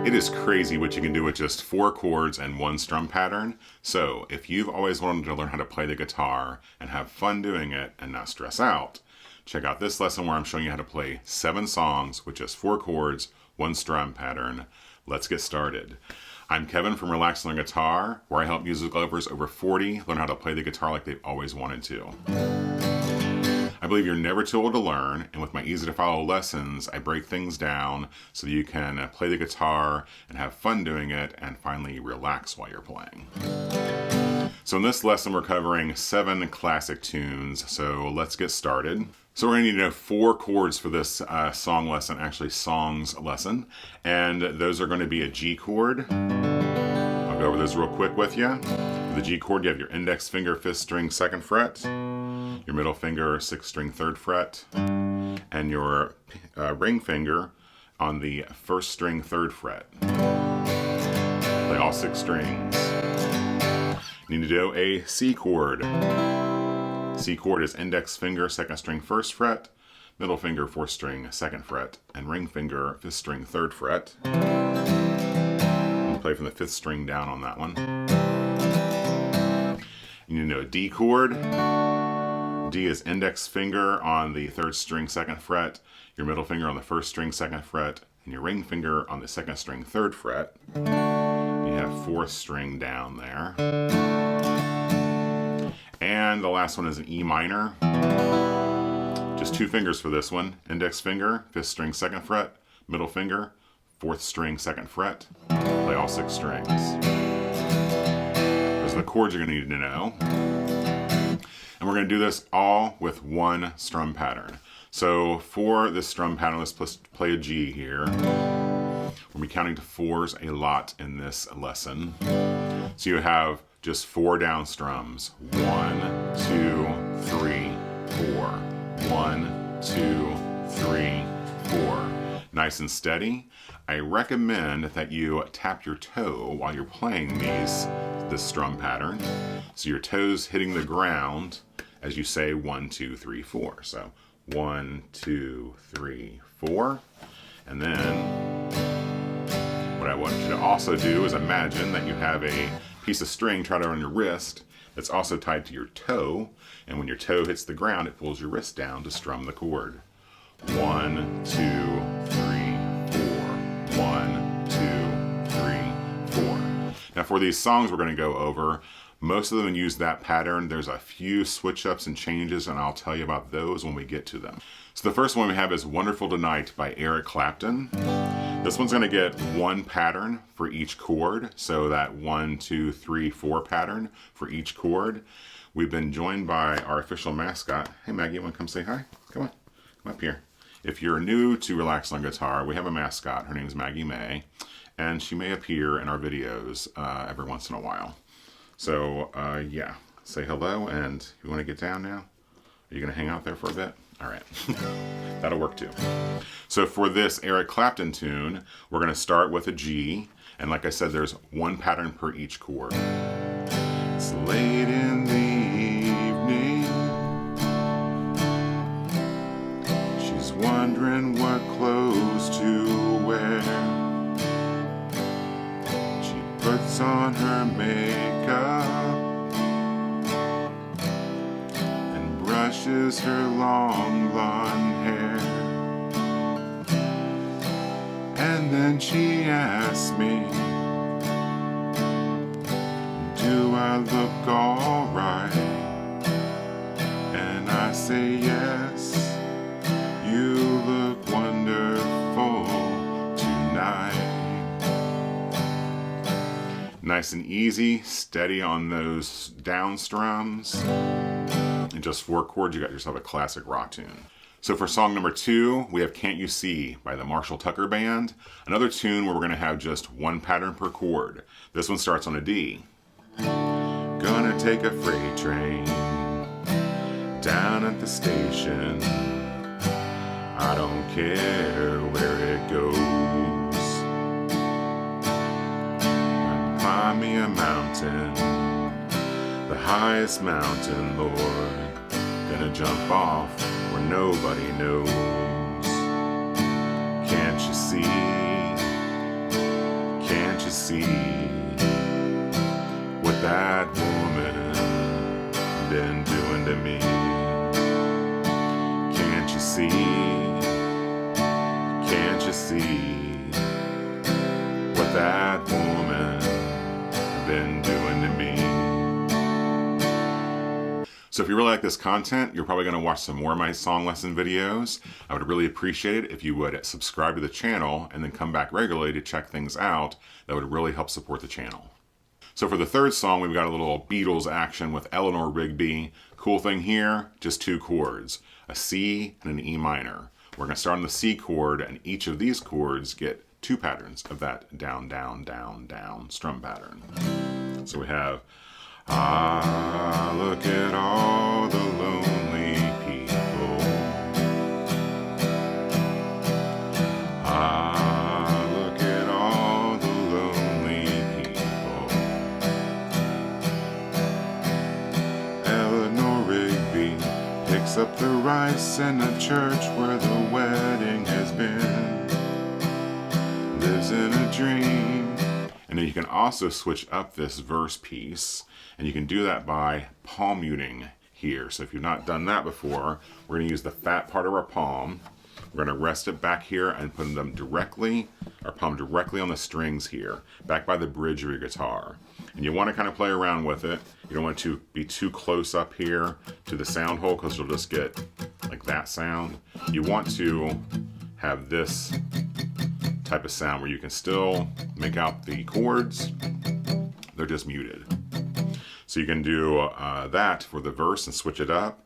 It is crazy what you can do with just 4 chords and 1 strum pattern. So if you've always wanted to learn how to play the guitar and have fun doing it and not stress out, check out this lesson where I'm showing you how to play 7 songs with just 4 chords, 1 strum pattern. Let's get started. I'm Kevin from Relax and Learn Guitar, where I help music lovers over 40 learn how to play the guitar like they've always wanted to. I believe you're never too old to learn, and with my easy to follow lessons, I break things down so that you can play the guitar and have fun doing it and finally relax while you're playing. So in this lesson, we're covering 7 classic tunes, so let's get started. So we're going to need 4 chords for this song lesson, actually songs lesson, and those are going to be a G chord. I'll go over those real quick with you. For the G chord, you have your index finger, 5th string, 2nd fret, your middle finger, 6th string, 3rd fret, and your ring finger on the 1st string, 3rd fret. Play all 6 strings. You need to do a C chord. C chord is index finger, 2nd string, 1st fret, middle finger, 4th string, 2nd fret, and ring finger, 5th string, 3rd fret. You play from the 5th string down on that one. You need to know a D chord. D is index finger on the 3rd string, 2nd fret, your middle finger on the 1st string, 2nd fret, and your ring finger on the 2nd string, 3rd fret. You have 4th string down there. And the last one is an E minor. Just 2 fingers for this one. Index finger, 5th string, 2nd fret, middle finger, 4th string, 2nd fret. Play all 6 strings. Those are the chords you're going to need to know. And we're going to do this all with 1 strum pattern. So for this strum pattern, let's play a G here. We'll be counting to 4s a lot in this lesson. So you have just 4 down strums. 1, 2, 3, 4. 1, 2, 3, 4. Nice and steady. I recommend that you tap your toe while you're playing this strum pattern. So your toes hitting the ground as you say 1, 2, 3, 4. So 1, 2, 3, 4. And then what I want you to also do is imagine that you have a piece of string tied around your wrist that's also tied to your toe, and when your toe hits the ground, it pulls your wrist down to strum the chord. 1, 2, 3, 4. 1, 2, 3, 4. Now for these songs we're going to go over, most of them use that pattern. There's a few switch-ups and changes, and I'll tell you about those when we get to them. So the first one we have is Wonderful Tonight by Eric Clapton. This one's going to get 1 pattern for each chord, so that 1, 2, 3, 4 pattern for each chord. We've been joined by our official mascot. Hey Maggie, you want to come say hi? Come on, come up here. If you're new to Relax on Guitar, we have a mascot. Her name is Maggie May, and she may appear in our videos every once in a while. So yeah, say hello, and you want to get down now? Are you going to hang out there for a bit? All right, that'll work too. So for this Eric Clapton tune, we're going to start with a G, and like I said, there's 1 pattern per each chord. It's late in the evening. She's wondering what clothes to wear. She puts on her makeup and brushes her long blonde hair. And then she asks me, do I look alright? And I say yes, you look wonderful tonight. Nice and easy, steady on those down strums. In just 4 chords, you got yourself a classic rock tune. So for song number 2, we have Can't You See by the Marshall Tucker Band. Another tune where we're going to have just 1 pattern per chord. This one starts on a D. Gonna take a freight train down at the station. I don't care where it goes. Gonna climb me a mountain, the highest mountain, Lord. Gonna jump off where nobody knows. Can't you see? see what that woman been doing to me? Can't you see? Can't you see what that woman been doing to me? So if you really like this content, you're probably going to watch some more of my song lesson videos. I would really appreciate it if you would subscribe to the channel and then come back regularly to check things out. That would really help support the channel. So for the third song, we've got a little Beatles action with Eleanor Rigby. Cool thing here, just 2 chords, a C and an E minor. We're going to start on the C chord, and each of these chords get 2 patterns of that down, down, down, down strum pattern. So we have, ah, look at all the lonely people. Ah, look at all the lonely people. Eleanor Rigby picks up the rice in a church where the wedding has been. Lives in a dream. And then you can also switch up this verse piece, and you can do that by palm muting here. So if you've not done that before, we're going to use the fat part of our palm. We're going to rest it back here and put them directly, our palm directly on the strings here, back by the bridge of your guitar. And you want to kind of play around with it. You don't want to be too close up here to the sound hole, because you'll just get like that sound. You want to have this type of sound where you can still make out the chords. They're just muted. So you can do that for the verse and switch it up.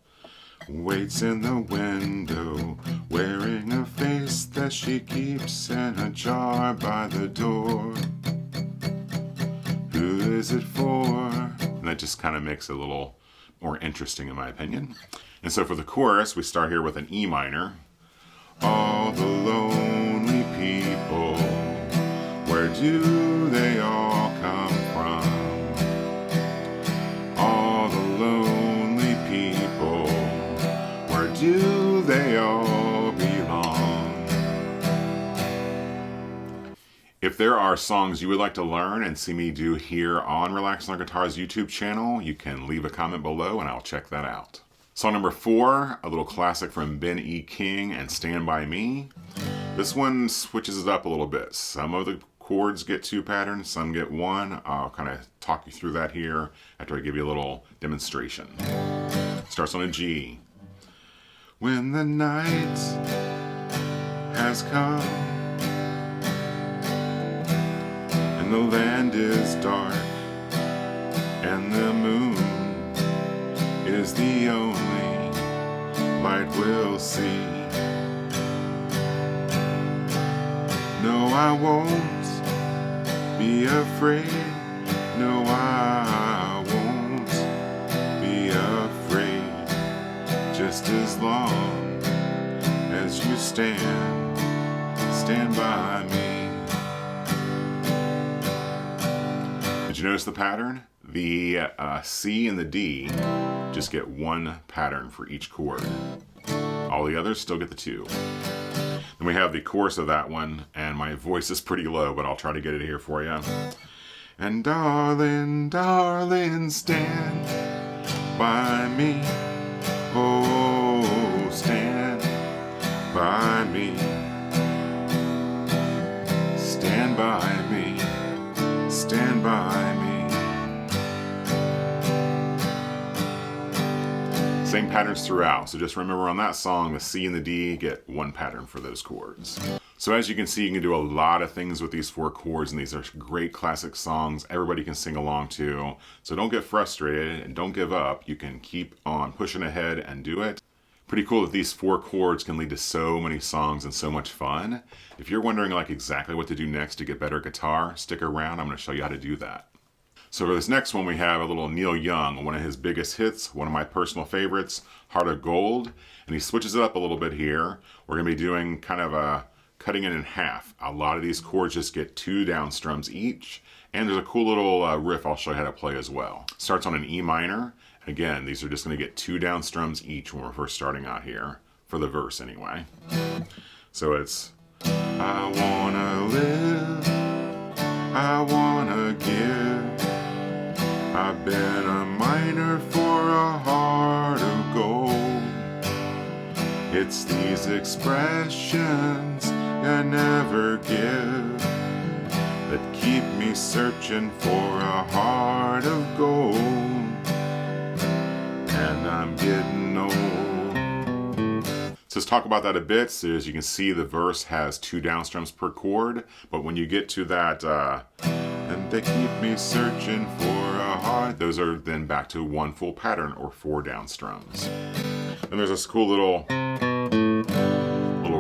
Waits in the window, wearing a face that she keeps in a jar by the door. Who is it for? And that just kind of makes it a little more interesting in my opinion. And so for the chorus, we start here with an E minor. All the lonely people, where do they all come from? All the lonely people, where do they all belong? If there are songs you would like to learn and see me do here on Relax on Guitar's YouTube channel, you can leave a comment below and I'll check that out. Song number 4, a little classic from Ben E. King and Stand By Me. This one switches it up a little bit. Some of the chords get 2 patterns, some get 1. I'll kind of talk you through that here after I give you a little demonstration. Starts on a G. When the night has come and the land is dark and the moon is the only light we'll see. No, I won't be afraid. No, I won't be afraid. Just as long as you stand by me. Did you notice the pattern? The C and the D just get 1 pattern for each chord. All the others still get the 2. Then we have the chorus of that one, and my voice is pretty low, but I'll try to get it here for you. And darling, darling, stand by me. Oh, stand by me. Stand by me. Stand by me. Same patterns throughout, so just remember on that song, the C and the D get 1 pattern for those chords. So as you can see, you can do a lot of things with these 4 chords, and these are great classic songs everybody can sing along to. So don't get frustrated and don't give up. You can keep on pushing ahead and do it. Pretty cool that these 4 chords can lead to so many songs and so much fun. If you're wondering like exactly what to do next to get better at guitar, stick around. I'm going to show you how to do that. So for this next one, we have a little Neil Young, one of his biggest hits, one of my personal favorites, Heart of Gold. And he switches it up a little bit here. We're going to be doing kind of a cutting it in half. A lot of these chords just get 2 down strums each. And there's a cool little riff I'll show you how to play as well. Starts on an E minor. Again, these are just going to get 2 down strums each when we're first starting out here, for the verse anyway. So it's, I wanna live I wanna give. I've been a miner for a heart of gold. It's these expressions I never give that keep me searching for a heart of gold. And I'm getting old. So let's talk about that a bit. So as you can see, the verse has 2 down strums per chord, but when you get to that, and they keep me searching for a heart, those are then back to 1 full pattern or 4 down strums. And there's this cool little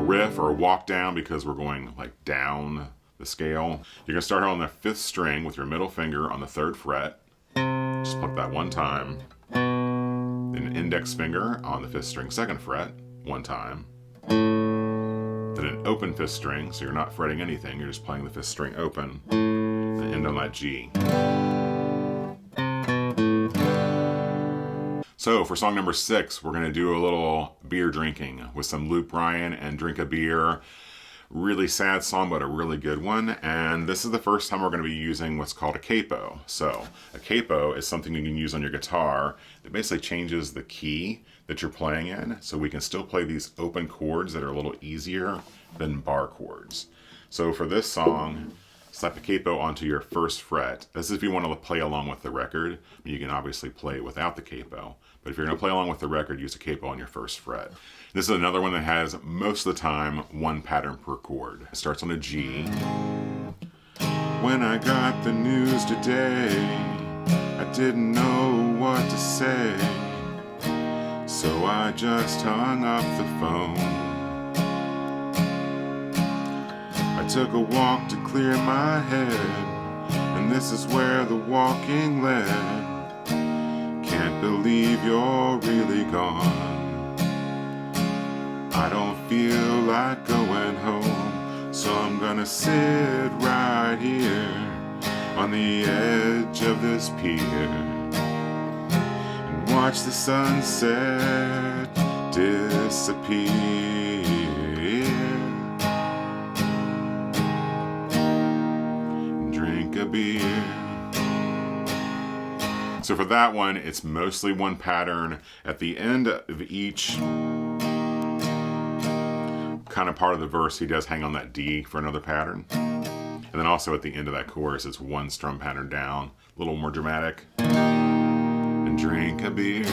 riff or walk down because we're going like down the scale. You're gonna start on the 5th string with your middle finger on the 3rd fret. Just pluck that 1 time. Then an index finger on the 5th string 2nd fret 1 time. Then an open 5th string, so you're not fretting anything, you're just playing the 5th string open. Then end on that G. So for song number 6, we're gonna do a little beer drinking with some Luke Bryan and Drink a Beer. Really sad song, but a really good one. And this is the first time we're gonna be using what's called a capo. So a capo is something you can use on your guitar that basically changes the key that you're playing in. So we can still play these open chords that are a little easier than bar chords. So for this song, slap a capo onto your 1st fret. This is if you want to play along with the record. You can obviously play without the capo. But if you're going to play along with the record, use a capo on your 1st fret. This is another one that has, most of the time, 1 pattern per chord. It starts on a G. When I got the news today, I didn't know what to say. So I just hung up the phone. I took a walk to clear my head, and this is where the walking led. Can't believe you're really gone. I don't feel like going home, so I'm gonna sit right here on the edge of this pier and watch the sunset disappear. And drink a beer. So for that one, it's mostly 1 pattern. At the end of each kind of part of the verse, he does hang on that D for another pattern. And then also at the end of that chorus, it's 1 strum pattern down, a little more dramatic. And drink a beer.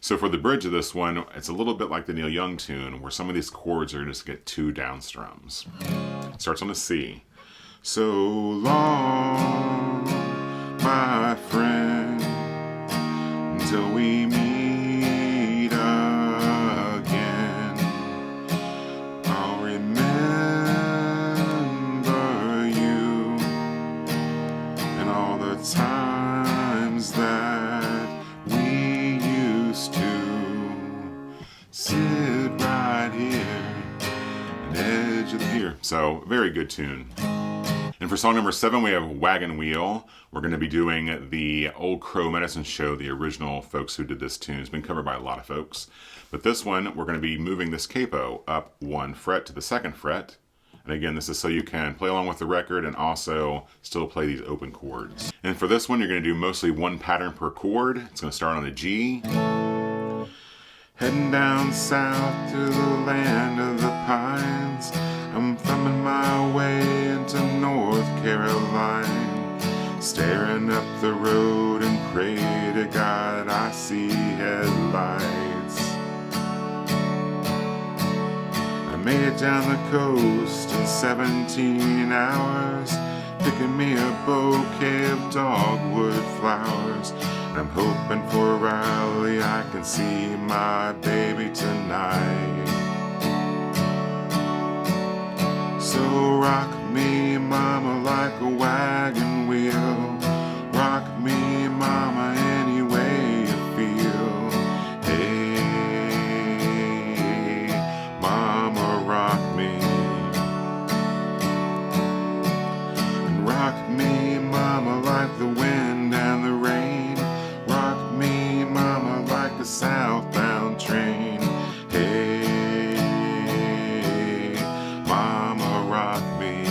So for the bridge of this one, it's a little bit like the Neil Young tune, where some of these chords are just get 2 down strums. It starts on a C. So long, my friend, until we meet again. I'll remember you and all the times that we used to sit right here on the edge of the pier. So, very good tune. And for song number 7, we have Wagon Wheel. We're going to be doing the Old Crow Medicine Show, the original folks who did this tune. It's been covered by a lot of folks. But this one, we're going to be moving this capo up 1 fret to the 2nd fret. And again, this is so you can play along with the record and also still play these open chords. And for this one, you're going to do mostly 1 pattern per chord. It's going to start on a G. Heading down south to the land of the pines. I'm thumbing my way into North Carolina, staring up the road and pray to God I see headlights. I made it down the coast in 17 hours, picking me a bouquet of dogwood flowers. And I'm hoping for Riley, I can see my baby tonight. So rock me, mama, like a wagon wheel. Rock me, mama, any way you feel. Hey, mama, rock me. And rock me, mama, like the wind and the rain. Rock me, mama, like a southbound train. Hey, mama, rock me.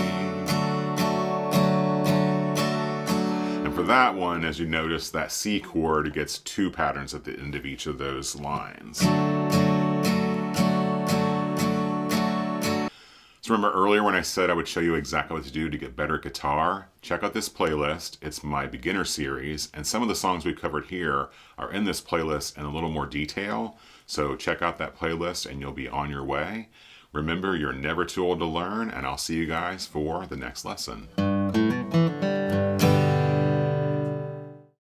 that one, as you notice, that C chord gets 2 patterns at the end of each of those lines. So remember earlier when I said I would show you exactly what to do to get better at guitar? Check out this playlist. It's my beginner series, and some of the songs we covered here are in this playlist in a little more detail. So check out that playlist and you'll be on your way. Remember, you're never too old to learn, and I'll see you guys for the next lesson.